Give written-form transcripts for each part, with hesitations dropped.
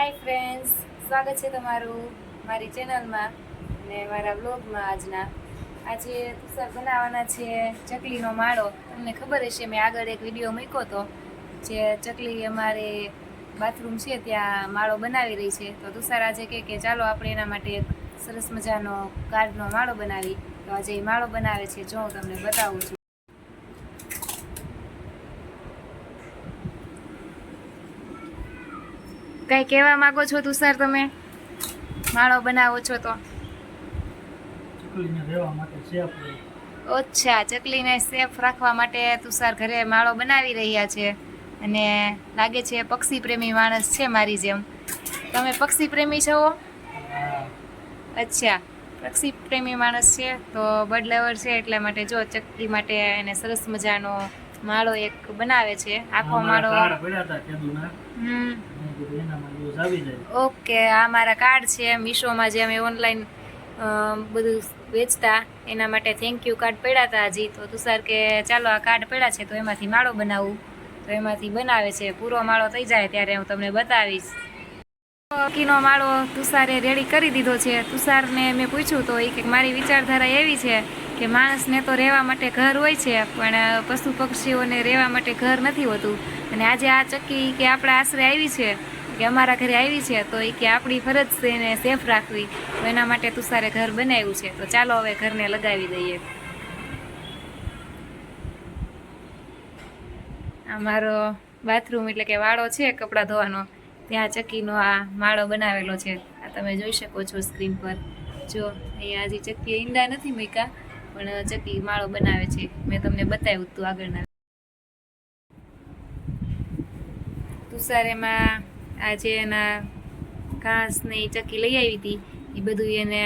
Hi friends, સ્વાગત છે તમારું મારી ચેનલમાં અને મારા બ્લોગમાં. આજે તુષાર બનાવવાના છે ચકલીનો માળો. તમને ખબર હશે, મેં આગળ એક વિડીયો મૂક્યો હતો જે ચકલી અમારે બાથરૂમ છે ત્યાં માળો બનાવી રહી છે. તો તુષાર આજે કે ચાલો આપણે એના માટે એક સરસ મજાનો કાર્ડનો માળો બનાવી. તો આજે એ માળો બનાવે છે, જો હું તમને બતાવું છું. કઈ કહેવા માંગો છો તુષાર? તમે માળો બનાવો છો તો અચ્છા, ચકલીને સેફ રાખવા માટે તુષાર ઘરે માળો બનાવી રહ્યા છે. અને લાગે છે પક્ષી પ્રેમી માણસ છે મારી જેમ. તમે પક્ષી પ્રેમી છો? અચ્છા, પક્ષી પ્રેમી માણસ છે તો બર્ડ લવર છે, એટલા માટે જો ચકલી માટે એને સરસ મજાનો માળો એક બનાવે છે. આખો માળો. ઓકે, આ મારા કાર્ડ છે મીશોમાં, જે અમે ઓનલાઈન બધું વેચતા એના માટે થેન્ક યુ કાર્ડ પડ્યા હતા હજી. તો તુષાર કે ચાલો આ કાર્ડ પડ્યા છે તો એમાંથી માળો બનાવું. તો એમાંથી બનાવે છે. પૂરો માળો થઈ જાય ત્યારે હું તમને બતાવીશ. ચકલીનો માળો તુષારે રેડી કરી દીધો છે. તુષારને મેં પૂછ્યું તો એ કે મારી વિચારધારા એવી છે કે માણસને તો રહેવા માટે ઘર હોય છે, પણ પશુ પક્ષીઓને રહેવા માટે ઘર નથી હોતું. અને આજે આ ચકલી કે આપણા આશરે આવી છે, કે અમારા ઘરે આવી છે, તો એ કે આપણી ફરજ છે એને સેફ રાખવી. તો એના માટે તુષારે ઘર બનાવ્યું છે. તો ચાલો હવે ઘરને લગાવી દઈએ. અમારો બાથરૂમ એટલે કે વાળો છે કપડાં ધોવાનો, ત્યાં ચક્કીનો આ માળો બનાવેલો છે. આ તમે જોઈ શકો છો સ્ક્રીન પર. જો અહીંયા હજી ચક્કી ઈંડા નથી મૂક્યા, પણ ચક્કી માળો બનાવે છે. મેં તમને બતાવ્યું હતું આગળના. તુષાર એમાં આજે એના ઘાસને એ ચક્કી લઈ આવી હતી, એ બધું એને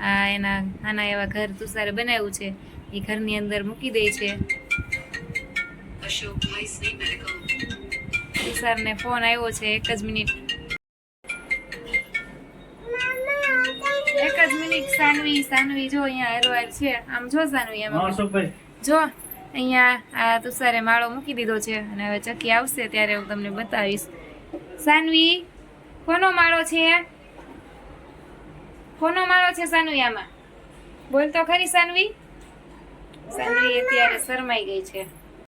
આ એના નાના એવા ઘર તુષારે બનાવ્યું છે, એ ઘરની અંદર મૂકી દે છે. તુષારને ફોન આવ્યો છે. એક જ મિનિટ સાનવી જો અહીંયા હેરોલ છે. આમ જો સાનવી, એમાં જો અહીંયા આ તુષારે માળો મૂકી દીધો છે. અને હવે ચક્કી આવશે ત્યારે હું તમને બતાવીશ. સાનવી, કોનો માળો છે? કોનો માળો છે સાનવી? આમાં બોલ તો ખરી સાનવી. સાનવી અત્યારે શરમાઈ ગઈ છે.